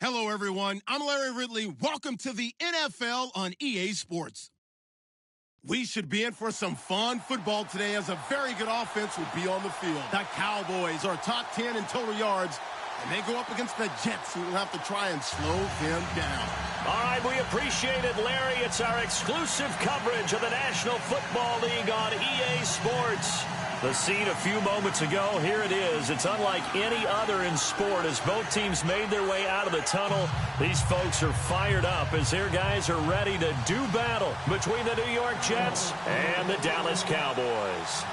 Hello, everyone. I'm Larry Ridley. Welcome to the NFL on EA Sports. We should be in for some fun football today as a very good offense will be on the field. The Cowboys are top 10 in total yards, and they go up against the Jets, who will have to try and slow them down. All right, we appreciate it, Larry. It's our exclusive coverage of the National Football League on EA Sports. The scene a few moments ago, here it is. It's unlike any other in sport as both teams made their way out of the tunnel. These folks are fired up as their guys are ready to do battle between the New York Jets and the Dallas Cowboys.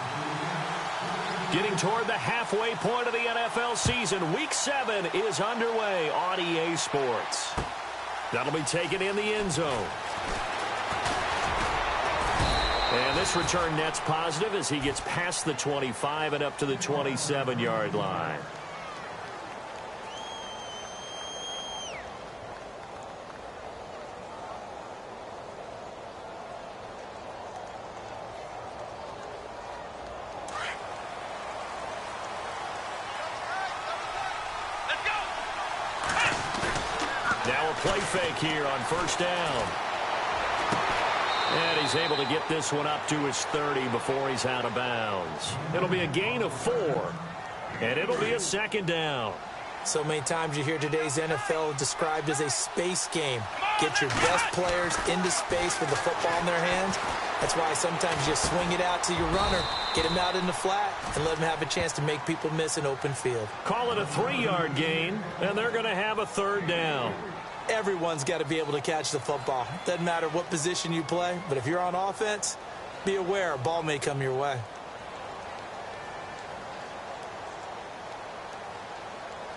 Getting toward the halfway point of the NFL season, Week 7 is underway on EA Sports. That'll be taken in the end zone. And this return net's positive as he gets past the 25 and up to the 27-yard line. Now a play fake here on first down. And he's able to get this one up to his 30 before he's out of bounds. It'll be a gain of 4, and it'll be a second down. So many times you hear today's NFL described as a space game. Get your best players into space with the football in their hands. That's why sometimes you swing it out to your runner, get him out in the flat, and let him have a chance to make people miss an open field. Call it a 3-yard gain, and they're going to have a third down. Everyone's got to be able to catch the football. Doesn't matter what position you play, but if you're on offense, be aware a ball may come your way.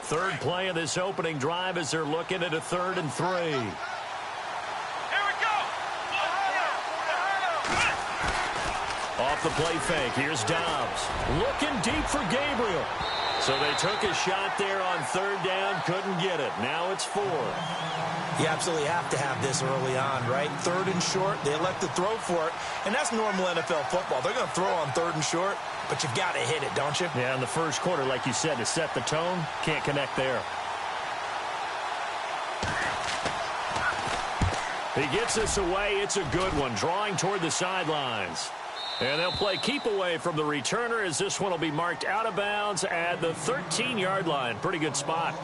Third play of this opening drive as they're looking at a 3rd and 3. Here we go. Off the play fake, here's Dobbs. Looking deep for Gabriel. So they took a shot there on 3rd down, couldn't get it. Now it's 4. You absolutely have to have this early on, right? 3rd and short, they elect to throw for it, and that's normal NFL football. They're going to throw on 3rd and short, but you've got to hit it, don't you? Yeah, in the first quarter, like you said, to set the tone, can't connect there. He gets this away. It's a good one, drawing toward the sidelines. And they'll play keep away from the returner as this one will be marked out of bounds at the 13-yard line. Pretty good spot.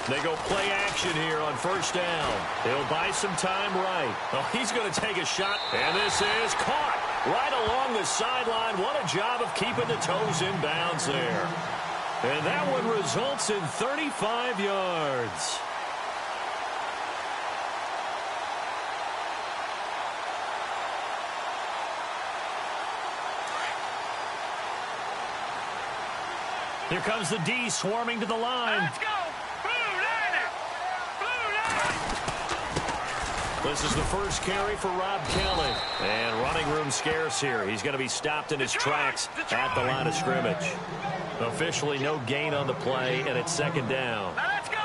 They go play action here on first down. They'll buy some time right. Oh, he's going to take a shot, and this is caught right along the sideline. What a job of keeping the toes in bounds there. And that one results in 35 yards. Here comes the D swarming to the line. Let's go. This is the first carry for Rob Kelly. And running room scarce here. He's going to be stopped in his tracks at the line of scrimmage. Officially no gain on the play, and it's 2nd down. Let's go.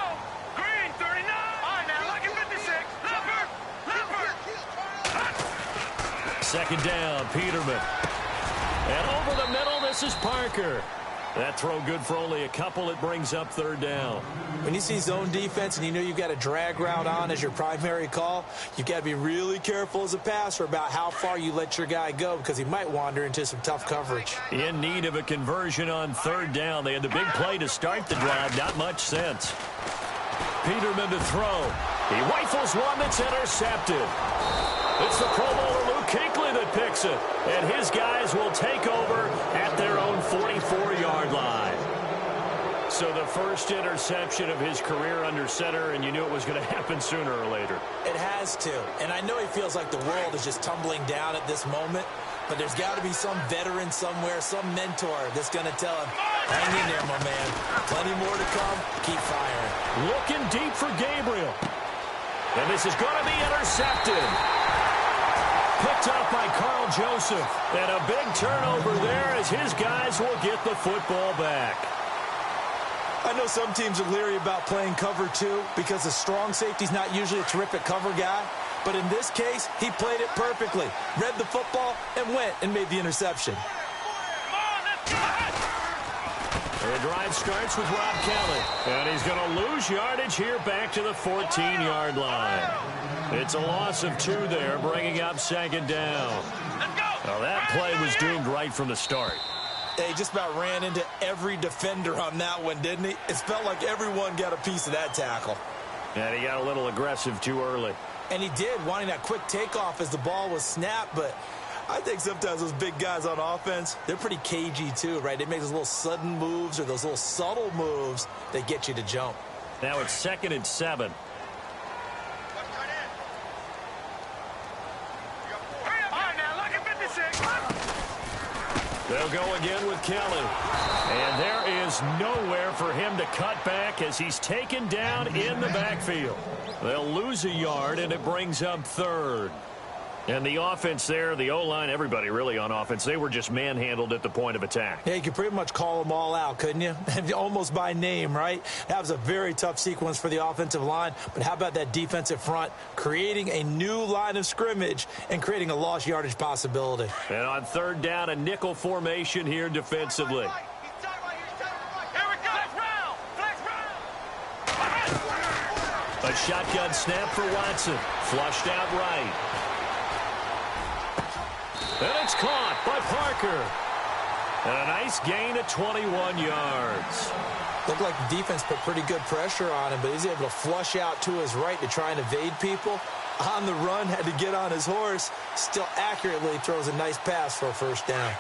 Green, 39. All right, now look at 56. Leopard. 2nd down, Peterman. And over the middle, this is Parker. That throw good for only a couple. It brings up 3rd down. When you see zone defense and you know you've got a drag route on as your primary call, you've got to be really careful as a passer about how far you let your guy go because he might wander into some tough coverage. In need of a conversion on 3rd down. They had the big play to start the drive. Not much sense. Peterman to throw. He rifles one that's intercepted. It's the Pro Bowler Luke Kuechly that picks it. And his guys will take over at their own 44-yard line. So the first interception of his career under center, and you knew it was going to happen sooner or later. It has to. And I know he feels like the world is just tumbling down at this moment, but there's got to be some veteran somewhere, some mentor that's going to tell him, hang in there, my man. Plenty more to come. Keep firing. Looking deep for Gabriel. And this is going to be intercepted. Picked picked up by Carl Joseph. And a big turnover there as his guys will get the football back. I know some teams are leery about playing cover 2 because a strong safety's not usually a terrific cover guy. But in this case, he played it perfectly. Read the football and went and made the interception. The drive starts with Rob Kelly. And he's going to lose yardage here back to the 14-yard line. It's a loss of 2 there, bringing up second down. Well, that play was doomed right from the start. He just about ran into every defender on that one, didn't he? It felt like everyone got a piece of that tackle. And he got a little aggressive too early. And he did, wanting that quick takeoff as the ball was snapped. But I think sometimes those big guys on offense, they're pretty cagey too, right? They make those little sudden moves or those little subtle moves that get you to jump. Now it's 2nd and 7. They'll go again with Kelly. And there is nowhere for him to cut back as he's taken down in the backfield. They'll lose a yard, and it brings up 3rd. And the offense there, the O-line, everybody really on offense, they were just manhandled at the point of attack. Yeah, you could pretty much call them all out, couldn't you? Almost by name, right? That was a very tough sequence for the offensive line. But how about that defensive front creating a new line of scrimmage and creating a lost yardage possibility? And on 3rd down, a nickel formation here defensively. A shotgun snap for Watson. Flushed out right. And it's caught by Parker. And a nice gain of 21 yards. Looked like the defense put pretty good pressure on him, but he's able to flush out to his right to try and evade people. On the run, had to get on his horse. Still accurately throws a nice pass for a 1st down.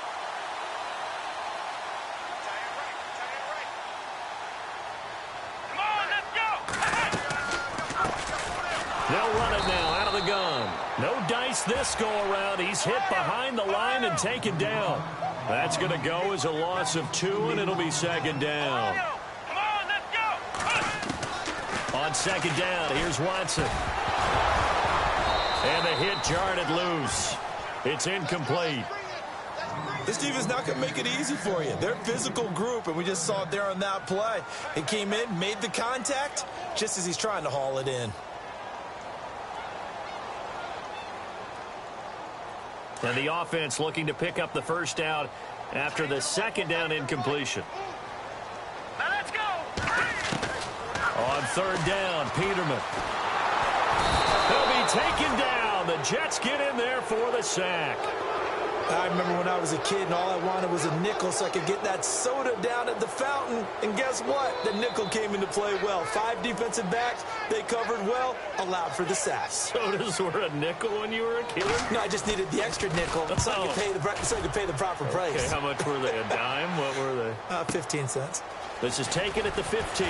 They'll run it now out of the gun. No dice this go-around. He's hit behind the line and taken down. That's going to go as a loss of 2, and it'll be 2nd down. On 2nd down, here's Watson. And the hit jarred it loose. It's incomplete. This team is not going to make it easy for you. They're a physical group, and we just saw it there on that play. He came in, made the contact, just as he's trying to haul it in. And the offense looking to pick up the 1st down after the 2nd down incompletion. Now let's go. On 3rd down, Peterman. They'll be taken down. The Jets get in there for the sack. I remember when I was a kid and all I wanted was a nickel so I could get that soda down at the fountain. And guess what? The nickel came into play well. 5 defensive backs, they covered well, allowed for the sack. Sodas were a nickel when you were a kid? No, I just needed the extra nickel so I could pay the proper price. Okay, how much were they? A dime? What were they? 15 cents. This is taken at the 15.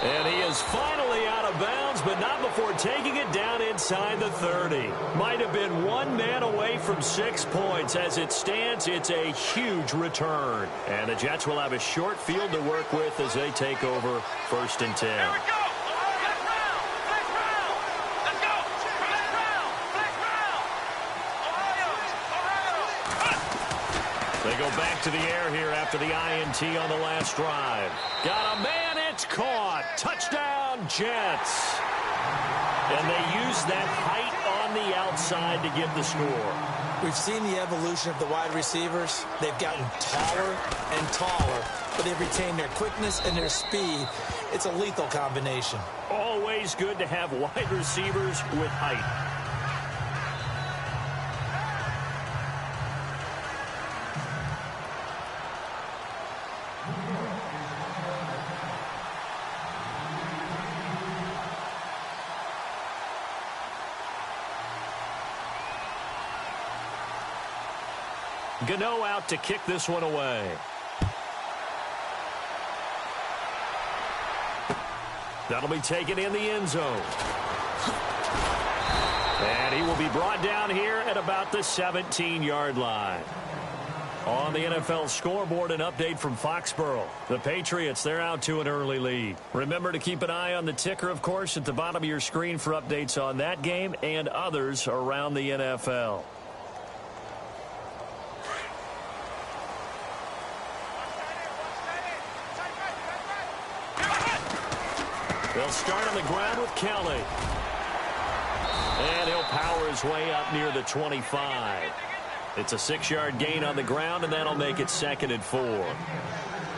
And he is finally out of bounds, but not before taking it down inside the 30. Might have been 1 man away from 6 points. As it stands, it's a huge return. And the Jets will have a short field to work with as they take over 1st and 10. Here we go. Flex round. Let's go. Flex round. Ohio. They go back to the air here after the INT on the last drive. Got a man. It's caught. Touchdown, Jets. And they use that height on the outside to get the score. We've seen the evolution of the wide receivers. They've gotten taller and taller, but they've retained their quickness and their speed. It's a lethal combination. Always good to have wide receivers with height. Gano out to kick this one away. That'll be taken in the end zone. And he will be brought down here at about the 17-yard line. On the NFL scoreboard, an update from Foxborough. The Patriots, they're out to an early lead. Remember to keep an eye on the ticker, of course, at the bottom of your screen for updates on that game and others around the NFL. They'll start on the ground with Kelly. And he'll power his way up near the 25. It's a 6-yard gain on the ground, and that'll make it 2nd and 4.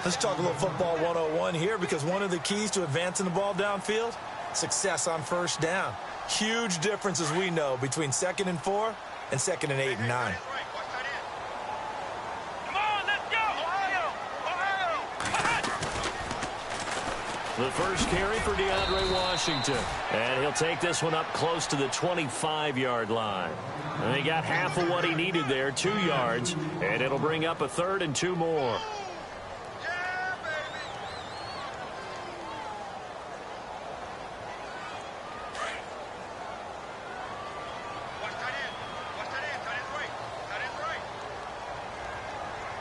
Let's talk a little football 101 here, because one of the keys to advancing the ball downfield, success on first down. Huge difference, as we know, between 2nd and 4 and 2nd and 8 and 9. Come on, let's go! Ohio! The first carry for DeAndre Washington. And he'll take this one up close to the 25-yard line. And he got half of what he needed there, 2 yards. And it'll bring up a 3rd and 2 more. Yeah, baby! Watch tight end. Watch tight end. Tight end's right. Tight end's right.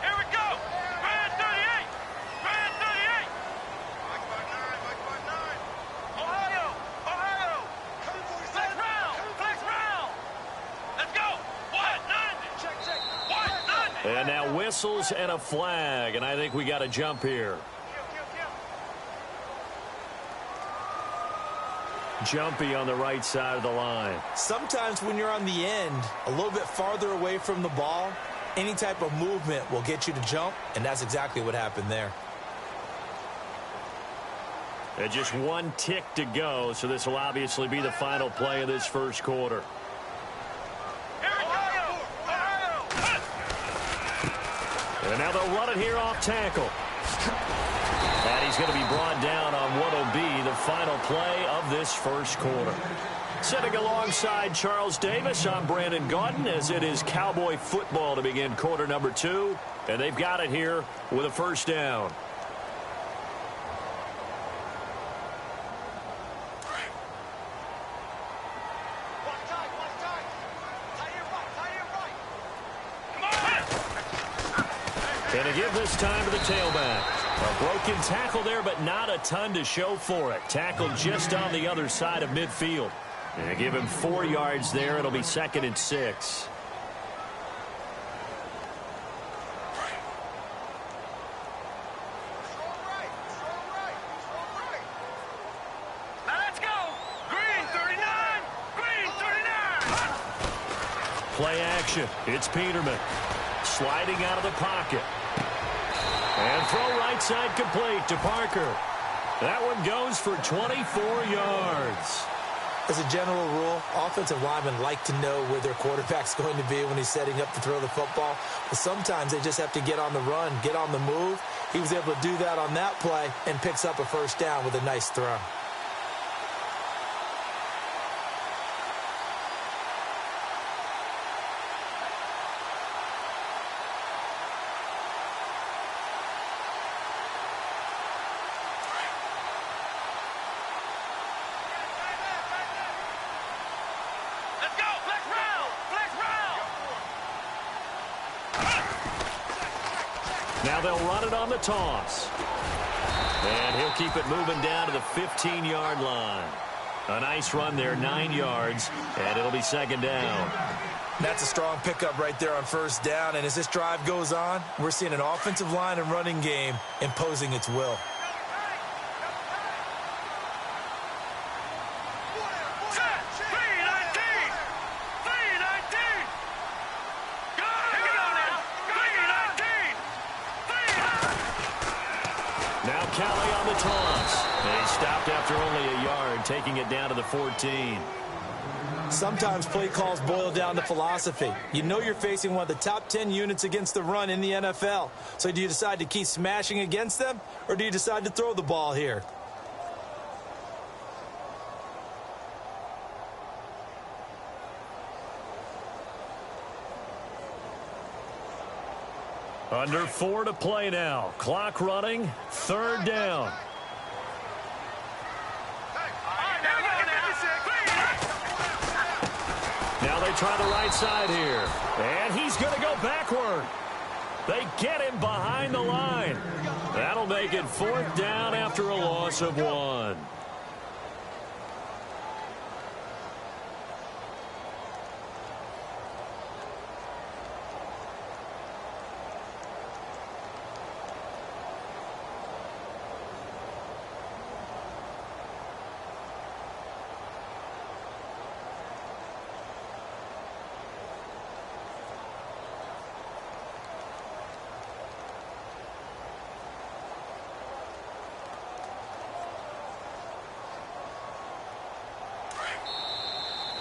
Here we go! Grand 38! Grand 38! Mike spot 9. Mike spot 9. Ohio! Ohio! Flex round! Flex round! Let's go! What? None! Check, check. What? None! And now whistles and a flag. And I think we got a jump here. Jumpy on the right side of the line. Sometimes when you're on the end, a little bit farther away from the ball, any type of movement will get you to jump, and that's exactly what happened there. And just 1 tick to go, so this will obviously be the final play of this first quarter. Ohio! Ohio! And now they'll run it here off tackle. And he's going to be brought down on what will be the final play of this first quarter. Sitting alongside Charles Davis, I'm Brandon Gaudin, as it is Cowboy football to begin quarter number 2. And they've got it here with a first down. And to give this time to the tailback. A broken tackle there, but not a ton to show for it. Tackled just on the other side of midfield. And give him 4 yards there. It'll be 2nd and 6. Now let's go! Green 39! Green 39! Play action. It's Peterman. Sliding out of the pocket. And throw right side complete to Parker. That one goes for 24 yards. As a general rule, offensive linemen like to know where their quarterback's going to be when he's setting up to throw the football. But sometimes they just have to get on the run, get on the move. He was able to do that on that play and picks up a first down with a nice throw. Let's go! Flex round! Flex round! Now they'll run it on the toss. And he'll keep it moving down to the 15-yard line. A nice run there, 9 yards, and it'll be 2nd down. That's a strong pickup right there on first down, and as this drive goes on, we're seeing an offensive line and running game imposing its will. Now Kelly on the toss. And he stopped after only a yard, taking it down to the 14. Sometimes play calls boil down to philosophy. You know you're facing one of the top 10 units against the run in the NFL. So do you decide to keep smashing against them, or do you decide to throw the ball here? Under 4 to play now. Clock running. 3rd down. Now they try the right side here. And he's going to go backward. They get him behind the line. That'll make it 4th down after a loss of 1.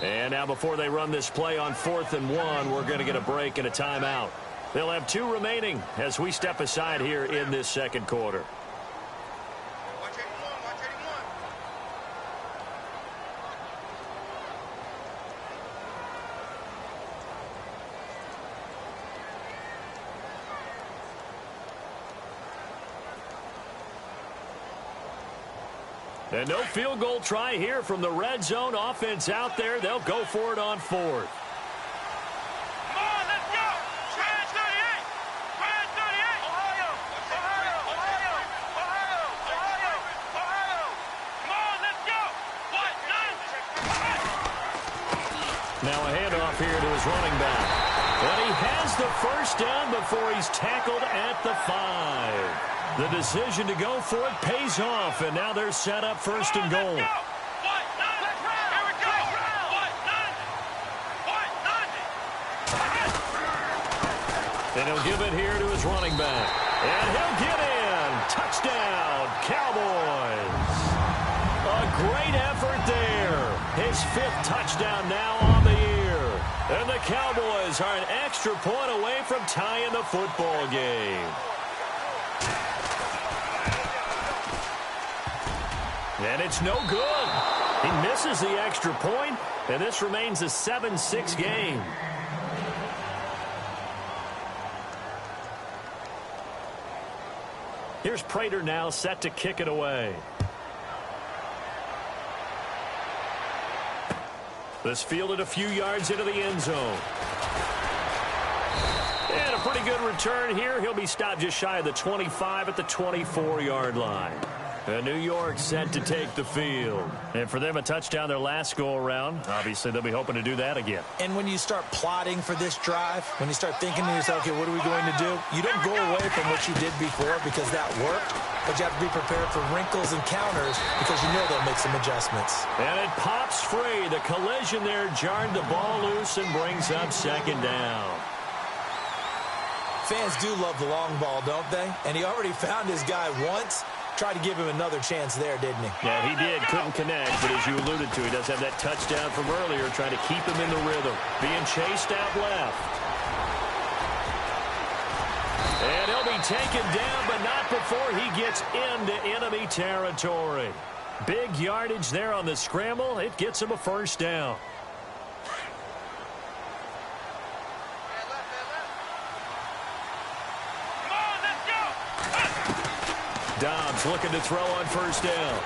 And now before they run this play on 4th and 1, we're going to get a break and a timeout. They'll have 2 remaining as we step aside here in this second quarter. Watch 81, watch 81. And no field goal try here from the red zone offense out there. They'll go for it on 4th. Come on, let's go. Brand 38. Brand 38. Ohio. Ohio. Ohio. Ohio. Ohio. Ohio. Come on, let's go. What? 9. Now a handoff here to his running back. And he has the first down before he's tackled at the 5. The decision to go for it pays off, and now they're set up 1st and goal. Here we go. And he'll give it here to his running back. And he'll get in. Touchdown, Cowboys. A great effort there. His 5th touchdown now on the year. And the Cowboys are an extra point away from tying the football game. And it's no good. He misses the extra point, and this remains a 7-6 game. Here's Prater now set to kick it away. This fielded a few yards into the end zone. And a pretty good return here. He'll be stopped just shy of the 25 at the 24-yard line. And New York set to take the field. And for them, a touchdown their last go-around. Obviously, they'll be hoping to do that again. And when you start plotting for this drive, when you start thinking to yourself, okay, what are we going to do? You don't go away from what you did before because that worked, but you have to be prepared for wrinkles and counters because you know they'll make some adjustments. And it pops free. The collision there jarred the ball loose and brings up 2nd down. Fans do love the long ball, don't they? And he already found his guy once. Tried to give him another chance there, didn't he? Yeah, he did. Couldn't connect, but as you alluded to, he does have that touchdown from earlier, trying to keep him in the rhythm. Being chased out left. And he'll be taken down, but not before he gets into enemy territory. Big yardage there on the scramble. It gets him a 1st down. Dobbs looking to throw on 1st down.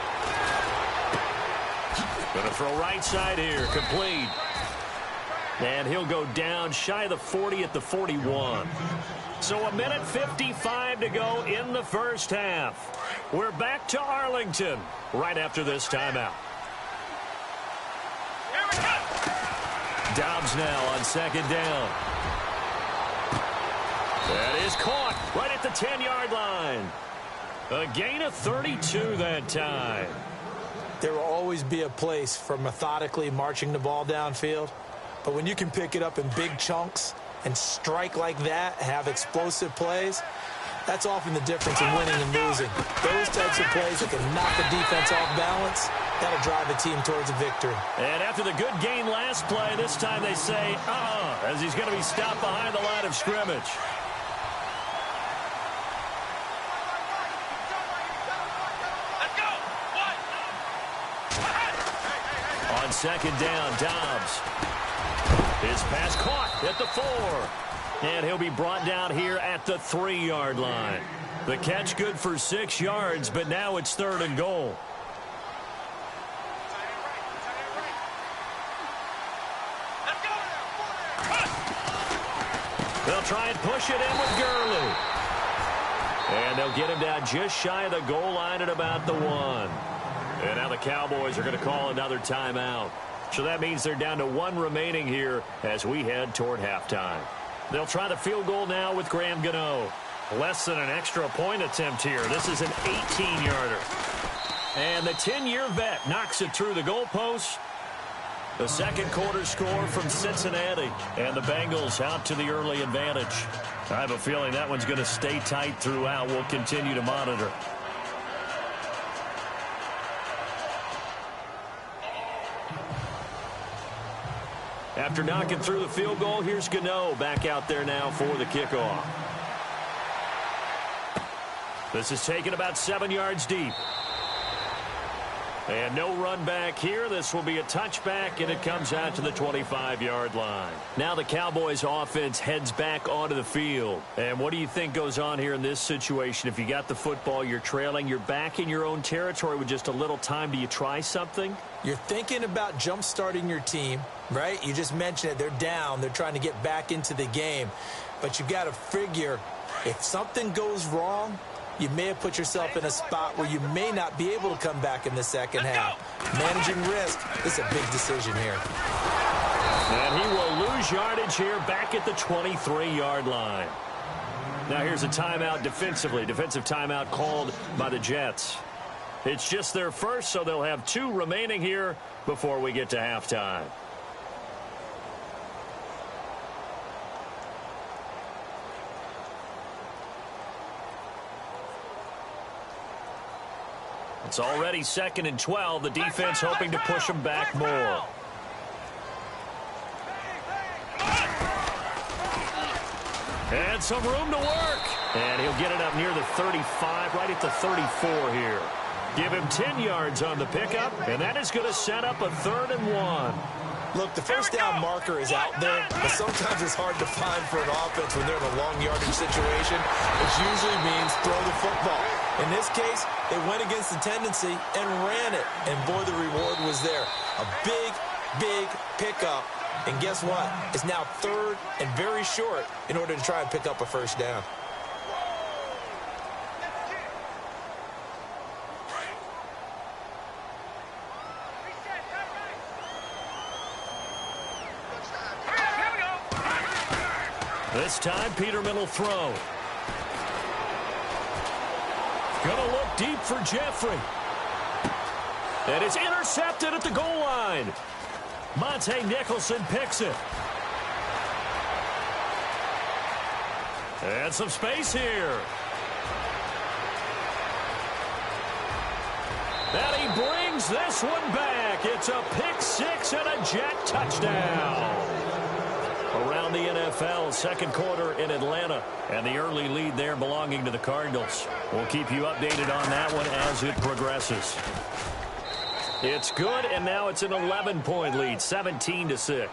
Going to throw right side here. Complete. And he'll go down shy of the 40 at the 41. So 1:55 to go in the first half. We're back to Arlington right after this timeout. Here we go. Dobbs now on 2nd down. That is caught right at the 10-yard line. A gain of 32 that time. There will always be a place for methodically marching the ball downfield. But when you can pick it up in big chunks and strike like that, have explosive plays, that's often the difference in winning and losing. Those types of plays that can knock the defense off balance, that'll drive a team towards a victory. And after the good gain last play, this time they say, as he's going to be stopped behind the line of scrimmage. On 2nd down, Dobbs. His pass caught at the 4. And he'll be brought down here at the 3-yard line. The catch good for 6 yards, but now it's 3rd and goal. The They'll try and push it in with Gurley. And they'll get him down just shy of the goal line at about the 1. And now the Cowboys are going to call another timeout. So that means they're down to 1 remaining here as we head toward halftime. They'll try the field goal now with Graham Gano. Less than an extra point attempt here. This is an 18-yarder. And the 10-year vet knocks it through the goalpost. The second quarter score from Cincinnati. And the Bengals out to the early advantage. I have a feeling that one's going to stay tight throughout. We'll continue to monitor. After knocking through the field goal, here's Gano back out there now for the kickoff. This is taken about 7 yards deep. And no run back here. This will be a touchback, and it comes out to the 25-yard line. Now the Cowboys offense heads back onto the field. And what do you think goes on here in this situation? If you got the football, you're trailing, you're back in your own territory with just a little time. Do you try something? You're thinking about jump-starting your team, right? You just mentioned it. They're down. They're trying to get back into the game. But you've got to figure if something goes wrong, you may have put yourself in a spot where you may not be able to come back in the second half. Managing risk is a big decision here. And he will lose yardage here back at the 23-yard line. Now here's a timeout defensively. Defensive timeout called by the Jets. It's just their first, so they'll have 2 remaining here before we get to halftime. It's already 2nd and 12. The defense hoping to push them back more. And some room to work. And he'll get it up near the 35, right at the 34 here. Give him 10 yards on the pickup, and that is going to set up a 3rd and 1. Look, the first down marker is out there, but sometimes it's hard to find for an offense when they're in a long yardage situation, which usually means throw the football. In this case, they went against the tendency and ran it, and boy, the reward was there. A big, big pickup, and guess what? It's now 3rd and very short in order to try and pick up a first down. This time, Peterman will throw. Gonna look deep for Jeffrey. And it's intercepted at the goal line. Monte Nicholson picks it. And some space here. And he brings this one back. It's a pick 6 and a Jet touchdown. Around the NFL, second quarter in Atlanta, and the early lead there belonging to the Cardinals. We'll keep you updated on that one as it progresses. It's good, and now it's an 11-point lead, 17-6.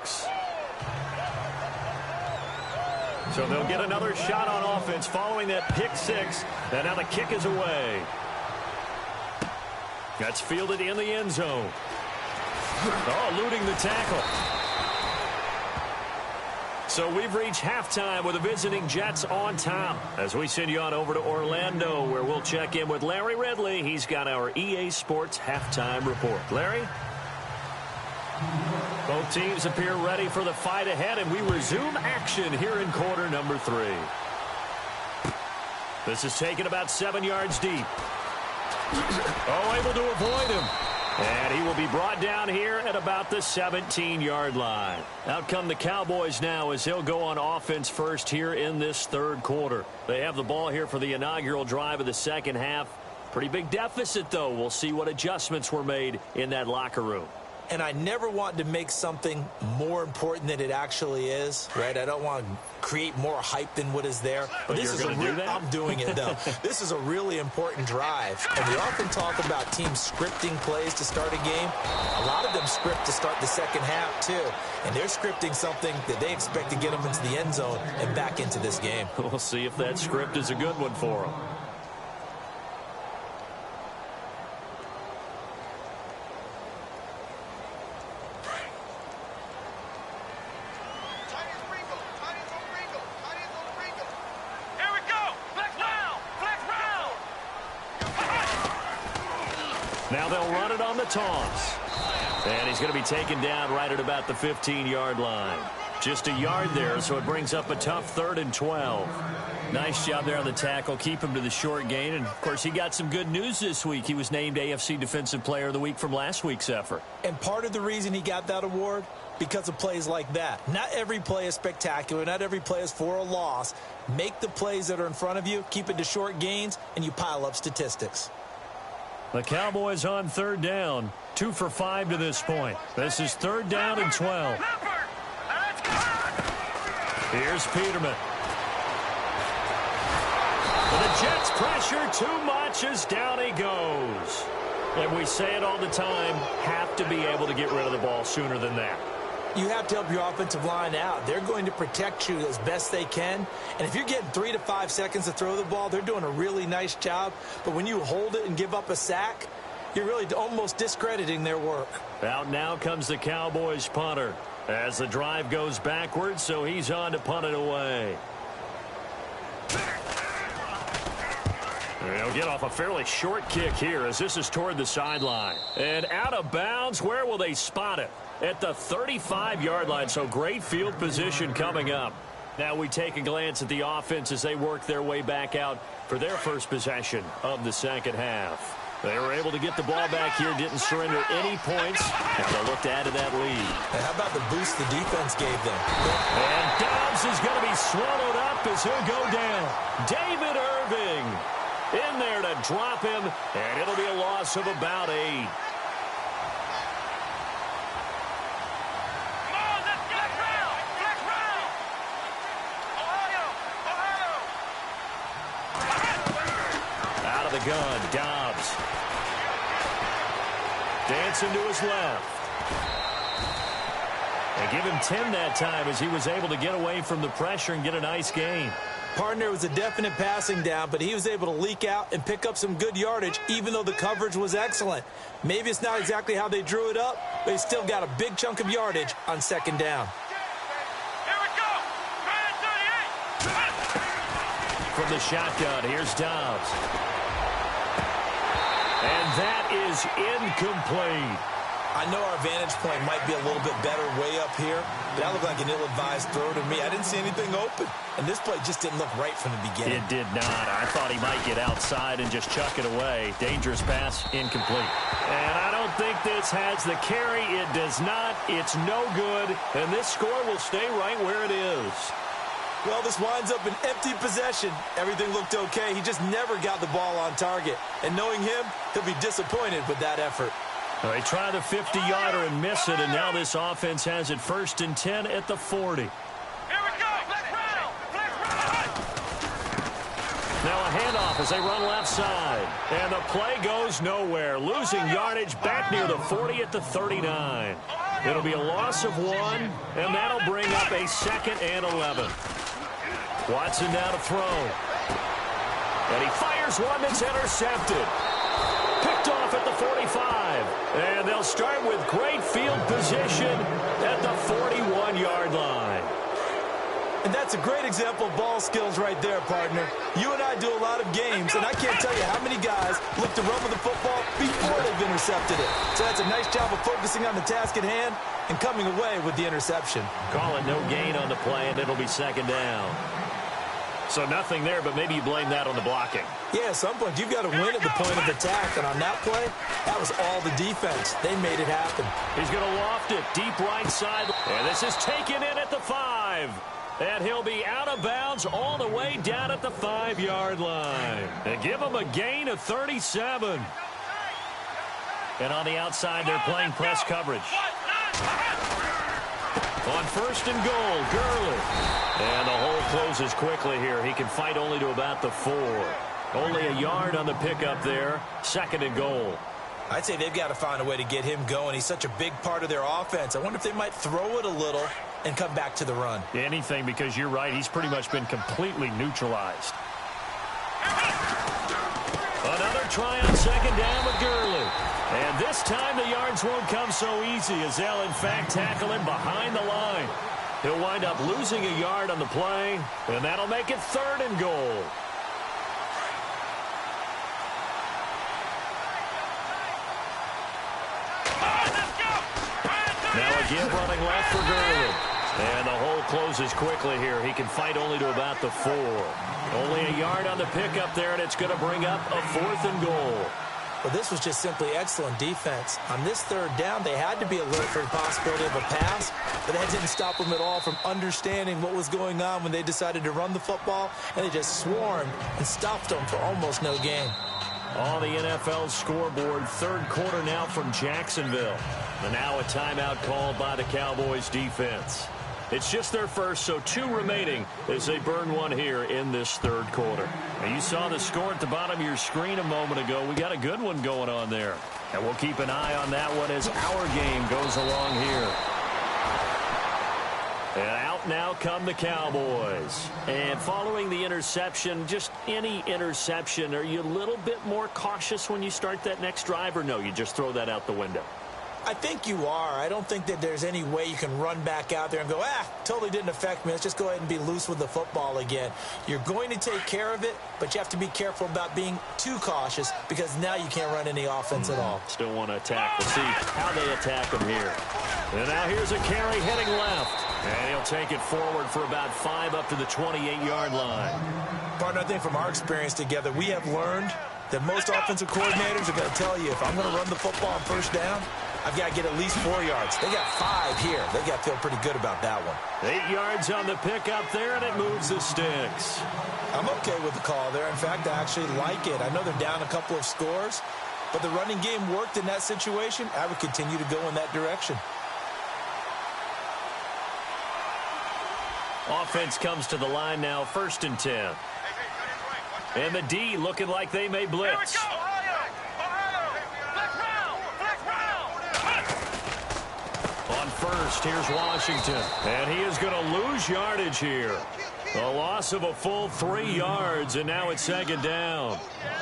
So they'll get another shot on offense following that pick 6, and now the kick is away. That's fielded in the end zone. Oh, eluding the tackle. So we've reached halftime with the visiting Jets on top as we send you on over to Orlando, where we'll check in with Larry Ridley. He's got our EA Sports halftime report. Larry? Both teams appear ready for the fight ahead, and we resume action here in quarter number 3. This is taken about 7 yards deep. Oh, able to avoid him. And he will be brought down here at about the 17-yard line. Out come the Cowboys now as they'll go on offense first here in this third quarter. They have the ball here for the inaugural drive of the second half. Pretty big deficit, though. We'll see what adjustments were made in that locker room. And I never want to make something more important than it actually is, right? I don't want to create more hype than what is there. But this is I'm doing it, though. This is a really important drive. And we often talk about teams scripting plays to start a game. A lot of them script to start the second half, too. And they're scripting something that they expect to get them into the end zone and back into this game. We'll see if that script is a good one for them. Now they'll run it on the toss. And he's going to be taken down right at about the 15-yard line. Just a yard there, so it brings up a tough 3rd and 12. Nice job there on the tackle. Keep him to the short gain. And, of course, he got some good news this week. He was named AFC Defensive Player of the Week from last week's effort. And part of the reason he got that award, because of plays like that. Not every play is spectacular. Not every play is for a loss. Make the plays that are in front of you, keep it to short gains, and you pile up statistics. The Cowboys on 3rd down. 2 for 5 to this point. This is 3rd down and 12. Here's Peterman. The Jets pressure too much as down he goes. And we say it all the time, have to be able to get rid of the ball sooner than that. You have to help your offensive line out. They're going to protect you as best they can. And if you're getting 3 to 5 seconds to throw the ball, they're doing a really nice job. But when you hold it and give up a sack, you're really almost discrediting their work. Out now comes the Cowboys punter as the drive goes backwards, so he's on to punt it away. They'll get off a fairly short kick here as this is toward the sideline. And out of bounds, where will they spot it? At the 35-yard line, so great field position coming up. Now we take a glance at the offense as they work their way back out for their first possession of the second half. They were able to get the ball back here, didn't surrender any points. Now they'll look to add to that lead. And how about the boost the defense gave them? And Dobbs is going to be swallowed up as he'll go down. David Irving in there to drop him, and it'll be a loss of about 8. Out of the gun, Dobbs. Dancing to his left. They give him 10 that time as he was able to get away from the pressure and get a nice gain. Partner was a definite passing down, but he was able to leak out and pick up some good yardage, even though the coverage was excellent. Maybe it's not exactly how they drew it up, but he still got a big chunk of yardage on second down. Here we go. Grand 38. From the shotgun, here's Dobbs. And that is incomplete. I know our vantage point might be a little bit better way up here, but that looked like an ill-advised throw to me. I didn't see anything open, and this play just didn't look right from the beginning. It did not. I thought he might get outside and just chuck it away. Dangerous pass, incomplete. And I don't think this has the carry. It does not. It's no good, and this score will stay right where it is. Well, this winds up an empty possession. Everything looked okay. He just never got the ball on target. And knowing him, he'll be disappointed with that effort. Well, they try the 50-yarder and miss it, and now this offense has it 1st and 10 at the 40. Here we go. Now a handoff as they run left side. And the play goes nowhere. Losing yardage back near the 40 at the 39. It'll be a loss of 1, and that'll bring up a 2nd and 11. Watson now to throw. And he fires one that's intercepted. Picked off at the 45. And they'll start with great field position at the 41-yard line. And that's a great example of ball skills right there, partner. You and I do a lot of games, and I can't tell you how many guys look to run with the football before they've intercepted it. So that's a nice job of focusing on the task at hand and coming away with the interception. Call it no gain on the play, and it'll be 2nd down. So nothing there, but maybe you blame that on the blocking. Yeah, at some point, you've got to win at the point of attack. And on that play, that was all the defense. They made it happen. He's going to loft it deep right side. And this is taken in at the 5. And he'll be out of bounds all the way down at the 5-yard line. And give him a gain of 37. And on the outside, they're playing press coverage. On 1st and goal, Gurley. And the hole closes quickly here. He can fight only to about the 4. Only a yard on the pickup there. 2nd and goal. I'd say they've got to find a way to get him going. He's such a big part of their offense. I wonder if they might throw it a little and come back to the run. Anything, because you're right. He's pretty much been completely neutralized. Another try on 2nd down with Gurley. And this time the yards won't come so easy as they'll, in fact, tackle him behind the line. He'll wind up losing a yard on the play, and that'll make it 3rd and goal. Now a give running left for Gurley. And the hole closes quickly here. He can fight only to about the 4. Only a yard on the pickup there, and it's going to bring up a 4th and goal. Well, this was just simply excellent defense. On this 3rd down, they had to be alert for the possibility of a pass, but that didn't stop them at all from understanding what was going on when they decided to run the football, and they just swarmed and stopped them for almost no gain. On the NFL scoreboard, 3rd quarter now from Jacksonville. And now a timeout called by the Cowboys defense. It's just their first, so 2 remaining as they burn one here in this 3rd quarter. Now, you saw the score at the bottom of your screen a moment ago. We got a good one going on there. And we'll keep an eye on that one as our game goes along here. And out now come the Cowboys. And following the interception, just any interception, are you a little bit more cautious when you start that next drive, or no, you just throw that out the window? I think you are. I don't think that there's any way you can run back out there and go, totally didn't affect me. Let's just go ahead and be loose with the football again. You're going to take care of it, but you have to be careful about being too cautious because now you can't run any offense at all. Still want to attack. We'll see how they attack them here. And now here's a carry heading left. And he'll take it forward for about 5 up to the 28-yard line. Partner, I think from our experience together, we have learned that most offensive coordinators are going to tell you, if I'm going to run the football on 1st down, I've got to get at least 4 yards. They got 5 here. They got to feel pretty good about that one. 8 yards on the pickup there, and it moves the sticks. I'm okay with the call there. In fact, I actually like it. I know they're down a couple of scores, but the running game worked in that situation. I would continue to go in that direction. Offense comes to the line now, 1st and 10. And the D looking like they may blitz. On 1st, here's Washington. And he is going to lose yardage here. A loss of a full 3 yards, and now it's 2nd down.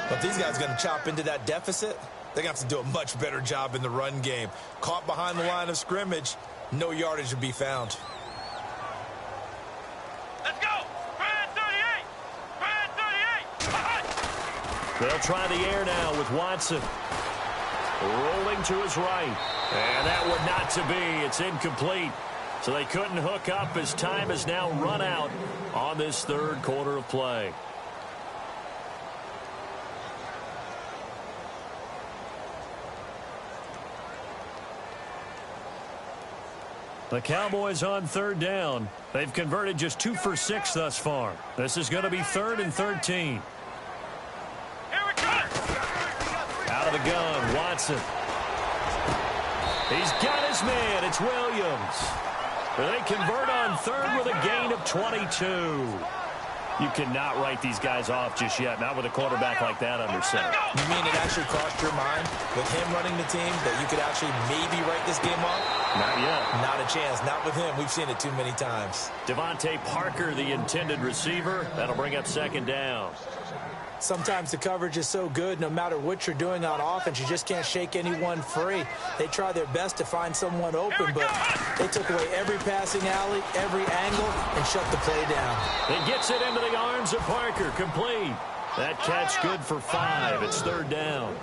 But these guys are going to chop into that deficit. They're going to have to do a much better job in the run game. Caught behind the line of scrimmage, no yardage to be found. Let's go! Brand 38! Brand 38! They'll try the air now with Watson. Rolling to his right. And that would not to be. It's incomplete. So they couldn't hook up as time has now run out on this 3rd quarter of play. The Cowboys on 3rd down. They've converted just 2 for 6 thus far. This is going to be 3rd and 13. Out of the gun, Watson. He's got his man. It's Williams. They convert on 3rd with a gain of 22. You cannot write these guys off just yet, not with a quarterback like that under center. You mean it actually crossed your mind with him running the team that you could actually maybe write this game off? Not yet. Not a chance. Not with him. We've seen it too many times. Devontae Parker, the intended receiver. That'll bring up 2nd down. Sometimes the coverage is so good, no matter what you're doing on offense, you just can't shake anyone free. They try their best to find someone open, but they took away every passing alley, every angle, and shut the play down. It gets it into the arms of Parker, complete. That catch good for 5. It's 3rd down.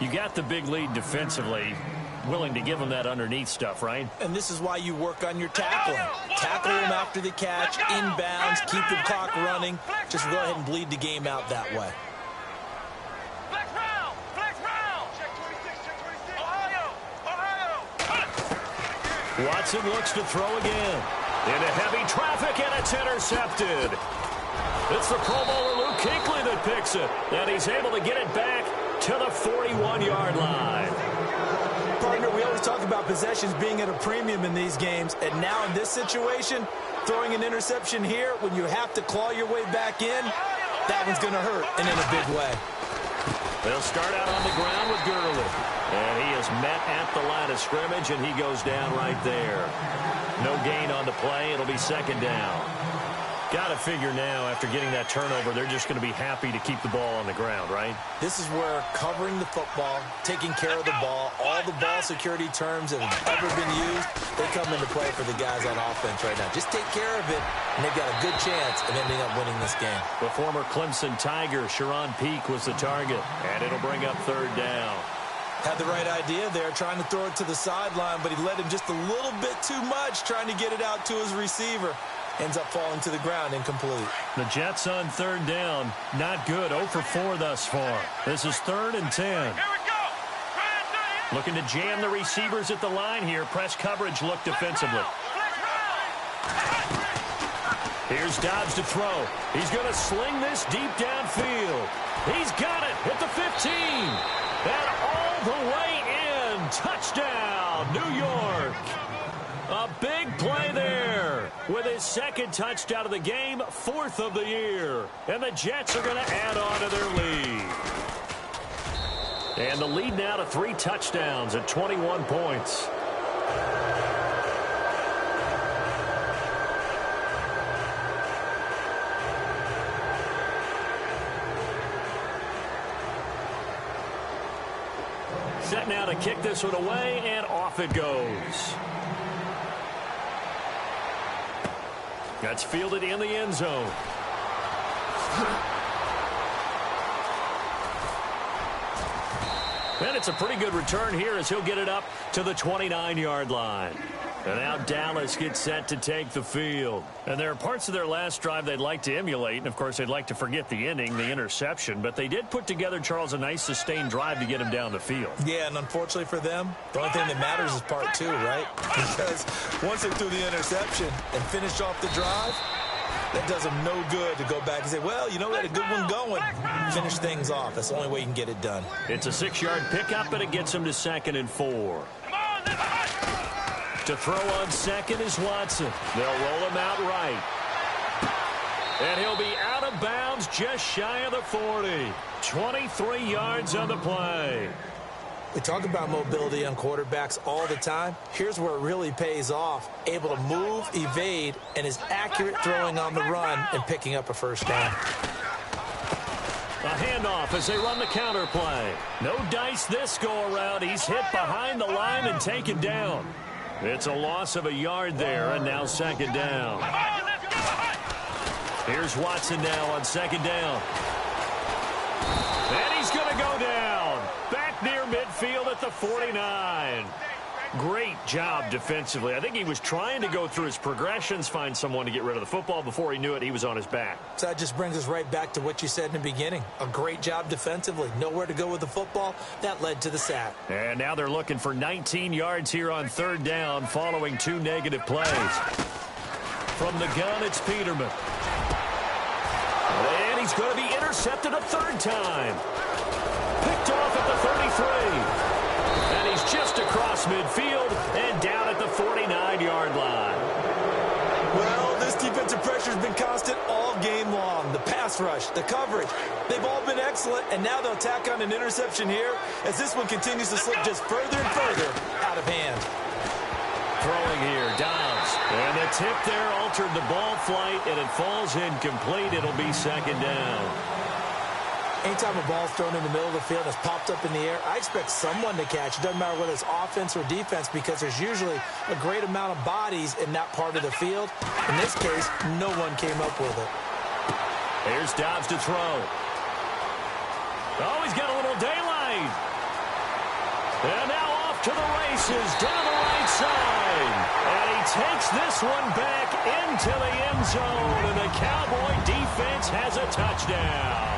You got the big lead defensively. Willing to give them that underneath stuff, right? And this is why you work on your tackling. Tackle them after the catch, inbounds, keep the clock running. Just go ahead and bleed the game out that way. Flex round! Flex round! Check 26, check 26. Ohio! Ohio! Watson looks to throw again. Into heavy traffic, and it's intercepted. It's the Pro Bowler Luke Kuechly that picks it. And he's able to get it back to the 41-yard line. Partner, we always talk about possessions being at a premium in these games, and now in this situation, throwing an interception here when you have to claw your way back in, that one's going to hurt, and in a big way. They'll start out on the ground with Gurley, and he is met at the line of scrimmage, and he goes down right there. No gain on the play. It'll be 2nd down. Got to figure now, after getting that turnover, they're just going to be happy to keep the ball on the ground, right? This is where covering the football, taking care of the ball, all the ball security terms that have ever been used, they come into play for the guys on offense right now. Just take care of it, and they've got a good chance of ending up winning this game. The former Clemson Tiger, Sharon Peak, was the target, and it'll bring up 3rd down. Had the right idea there, trying to throw it to the sideline, but he led him just a little bit too much, trying to get it out to his receiver. Ends up falling to the ground, incomplete. The Jets on 3rd down. Not good. 0 for 4 thus far. This is 3rd and 10. Here we go. Looking to jam the receivers at the line here. Press coverage look defensively. Here's Dobbs to throw. He's going to sling this deep downfield. He's got it at the 15. And all the way in. Touchdown, New York. A big play there with his 2nd touchdown of the game, 4th of the year. And the Jets are going to add on to their lead. And the lead now to 3 touchdowns at 21 points. Set now to kick this one away, and off it goes. That's fielded in the end zone. And it's a pretty good return here as he'll get it up to the 29-yard line. And now Dallas gets set to take the field. And there are parts of their last drive they'd like to emulate. And, of course, they'd like to forget the ending, the interception. But they did put together, Charles, a nice sustained drive to get him down the field. Yeah, and unfortunately for them, the only thing that matters is part 2, right? Because once they threw the interception and finished off the drive, that does them no good to go back and say, well, you know, we had a good one going. Finish things off. That's the only way you can get it done. It's a 6-yard pickup, and it gets him to 2nd and 4. To throw on 2nd is Watson. They'll roll him out right. And he'll be out of bounds just shy of the 40. 23 yards on the play. We talk about mobility on quarterbacks all the time. Here's where it really pays off. Able to move, evade, and is accurate throwing on the run and picking up a 1st down. A handoff as they run the counter play. No dice this go-around. He's hit behind the line and taken down. It's a loss of a yard there, and now 2nd down. Here's Watson now on 2nd down. And he's going to go down. Back near midfield at the 49. Great job defensively. I think he was trying to go through his progressions, find someone to get rid of the football. Before he knew it, he was on his back. So that just brings us right back to what you said in the beginning. A great job defensively. Nowhere to go with the football. That led to the sack. And now they're looking for 19 yards here on 3rd down following 2 negative plays. From the gun, it's Peterman. And he's going to be intercepted a 3rd time. Picked off at the 33. And he's just across midfield and down at the 49-yard line. Well, this defensive pressure has been constant all game long. The pass rush, the coverage, they've all been excellent, and now they'll tack on an interception here as this one continues to slip just further and further out of hand. Throwing here, Dobbs. And the tip there altered the ball flight, and it falls incomplete. It'll be 2nd down. Anytime a ball's thrown in the middle of the field and it's popped up in the air, I expect someone to catch. It doesn't matter whether it's offense or defense because there's usually a great amount of bodies in that part of the field. In this case, no one came up with it. Here's Dobbs to throw. Oh, he's got a little daylight. And now off to the races down the right side. And he takes this one back into the end zone. And the Cowboy defense has a touchdown.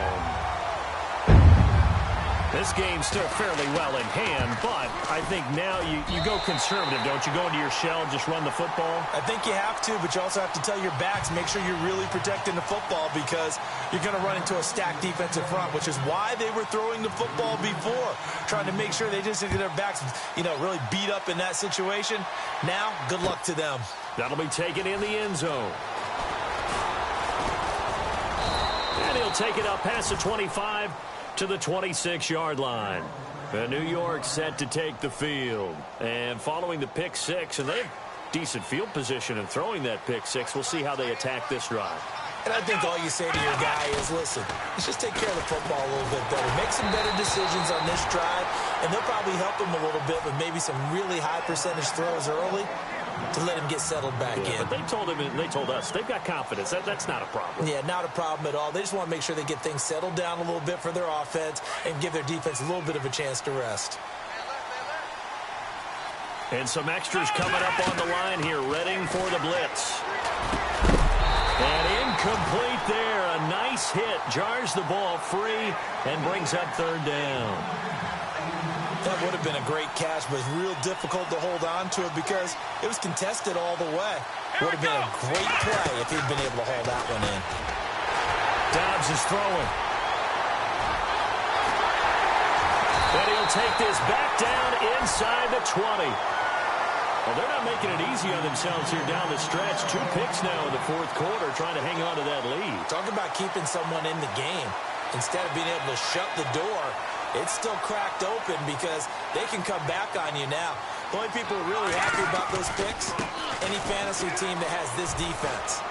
This game's still fairly well in hand, but I think now you go conservative, don't you? Go into your shell, just run the football? I think you have to, but you also have to tell your backs, make sure you're really protecting the football because you're going to run into a stacked defensive front, which is why they were throwing the football before, trying to make sure they just get their backs, really beat up in that situation. Now, good luck to them. That'll be taken in the end zone. And he'll take it up past the 25 to the 26-yard line. And New York set to take the field. And following the pick 6, and they have decent field position in throwing that pick 6. We'll see how they attack this drive. And I think all you say to your guy is, listen, let's just take care of the football a little bit better. Make some better decisions on this drive, and they'll probably help him a little bit with maybe some really high percentage throws early to let him get settled back in. But they told him and they told us they've got confidence. That's not a problem. Yeah, not a problem at all. They just want to make sure they get things settled down a little bit for their offense and give their defense a little bit of a chance to rest. And some extras coming up on the line here, readying for the blitz. And incomplete there. A nice hit. Jars the ball free and brings up third down. That would have been a great catch, but it's real difficult to hold on to it because it was contested all the way. Would have been a great play if he'd been able to hold that one in. Dobbs is throwing. And he'll take this back down inside the 20. Well, they're not making it easy on themselves here down the stretch. 2 picks now in the fourth quarter, trying to hang on to that lead. Talk about keeping someone in the game. Instead of being able to shut the door, it's still cracked open because they can come back on you now. The only people really happy about those picks, any fantasy team that has this defense.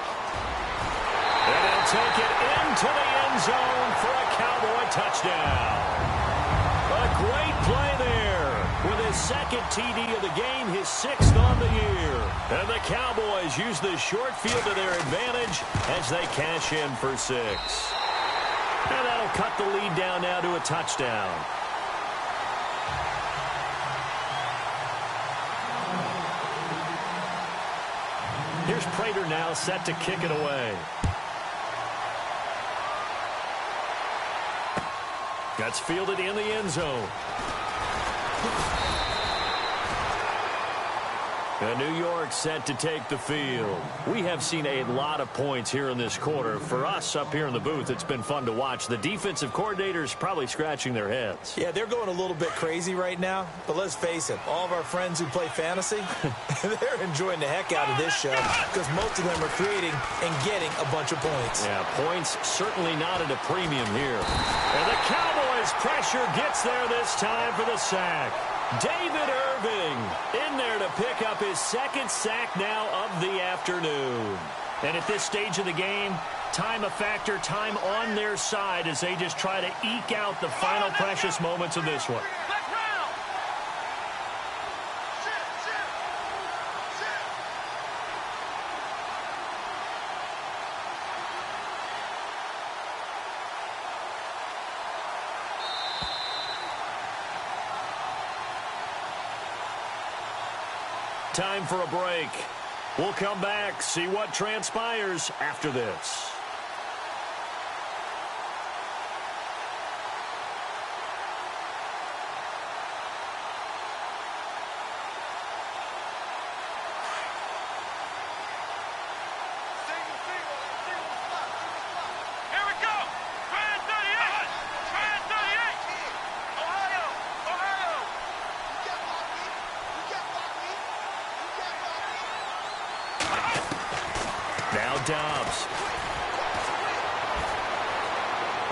And he'll take it into the end zone for a Cowboy touchdown. A great play there. With his second TD of the game, his 6th on the year. And the Cowboys use the short field to their advantage as they cash in for 6. And that'll cut the lead down now to a touchdown. Here's Prater now set to kick it away. That's fielded in the end zone. And New York set to take the field. We have seen a lot of points here in this quarter. For us up here in the booth, it's been fun to watch. The defensive coordinators probably scratching their heads. Yeah, they're going a little bit crazy right now. But let's face it, all of our friends who play fantasy, they're enjoying the heck out of this show because most of them are creating and getting a bunch of points. Yeah, points certainly not at a premium here. And the Cowboys' pressure gets there this time for the sack. David Irving in there to pick up his 2nd sack now of the afternoon. And at this stage of the game, time a factor, time on their side as they just try to eke out the final precious moments of this one. Time for a break. We'll come back, see what transpires after this. Dobbs.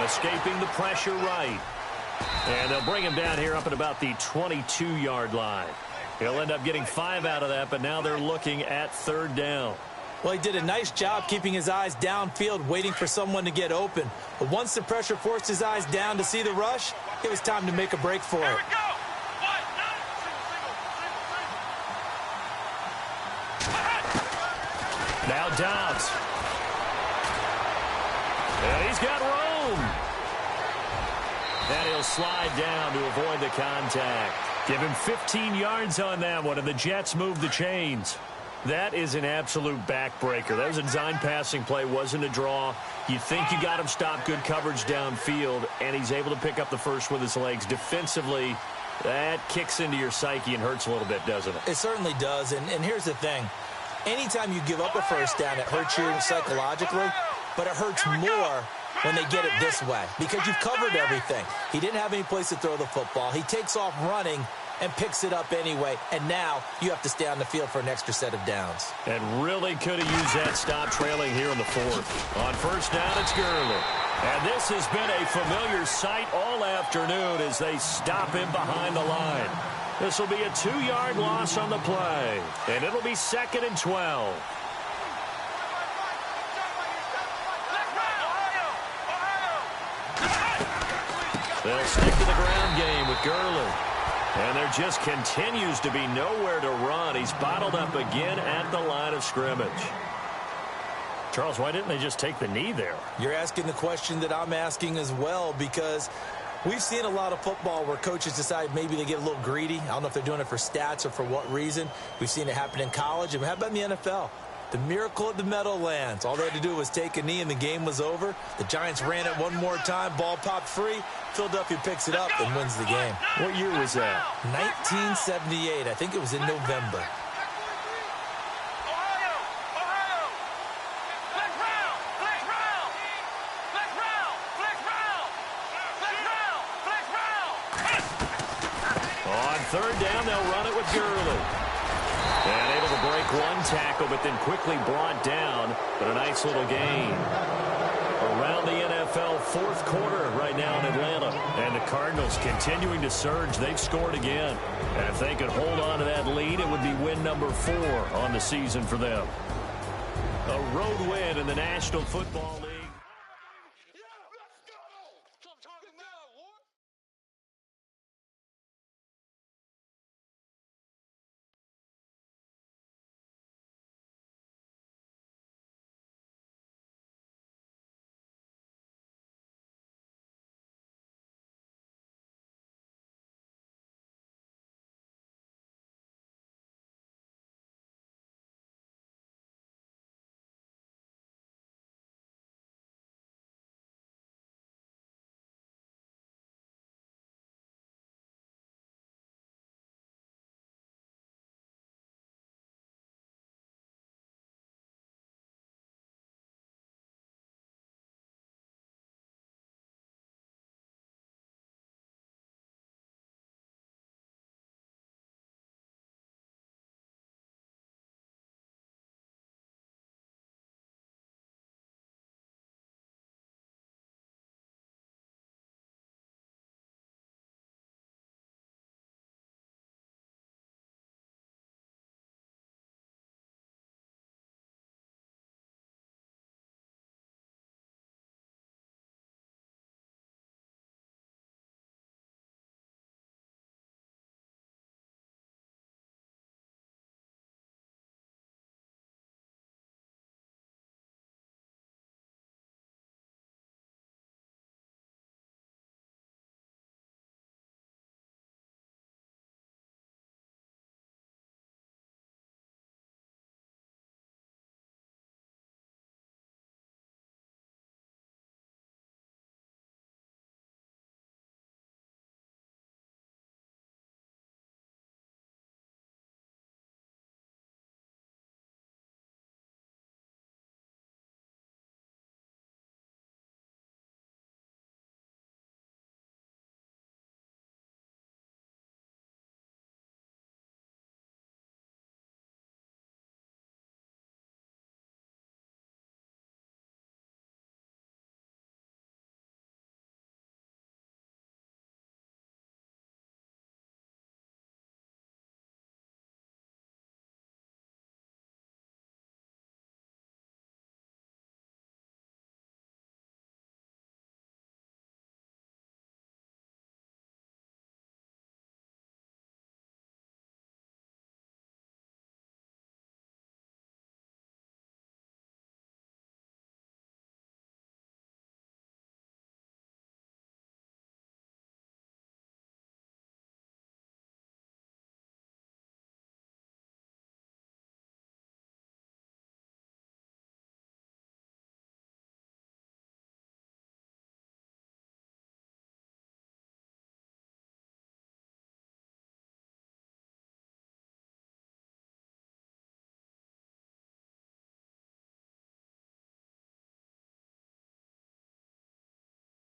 Escaping the pressure right. And they'll bring him down here up at about the 22-yard line. He'll end up getting 5 out of that, but now they're looking at third down. Well, he did a nice job keeping his eyes downfield, waiting for someone to get open. But once the pressure forced his eyes down to see the rush, it was time to make a break for it. Now Dobbs. And he's got room. And he'll slide down to avoid the contact. Give him 15 yards on that one, and the Jets move the chains. That is an absolute backbreaker. That was a design passing play, wasn't a draw. You think you got him stopped, good coverage downfield, and he's able to pick up the first with his legs. Defensively, that kicks into your psyche and hurts a little bit, doesn't it? It certainly does, and here's the thing. Anytime you give up a first down, it hurts you psychologically, but it hurts more when they get it this way because you've covered everything. He didn't have any place to throw the football. He takes off running and picks it up anyway, and now you have to stay on the field for an extra set of downs. And really could have used that stop trailing here in the fourth. On first down, it's Gurley. And this has been a familiar sight all afternoon as they stop him behind the line. This will be a 2-yard loss on the play, and it'll be 2nd and 12. They'll stick to the ground game with Gurley. And there just continues to be nowhere to run. He's bottled up again at the line of scrimmage. Charles, why didn't they just take the knee there? You're asking the question that I'm asking as well, because We've seen a lot of football where coaches decide maybe they get a little greedy. I don't know if they're doing it for stats or for what reason. We've seen it happen in college. And how about in the NFL? The miracle of the Meadowlands. All they had to do was take a knee and the game was over. The Giants ran it one more time. Ball popped free. Philadelphia picks it up and wins the game. What year was that? 1978. I think it was in November. On third down, they'll run it with Gurley. And able to break one tackle, but then quickly brought down. But a nice little gain. Around the NFL, fourth quarter right now in Atlanta. And the Cardinals continuing to surge. They've scored again. And if they could hold on to that lead, it would be win number 4 on the season for them. A road win in the National Football League.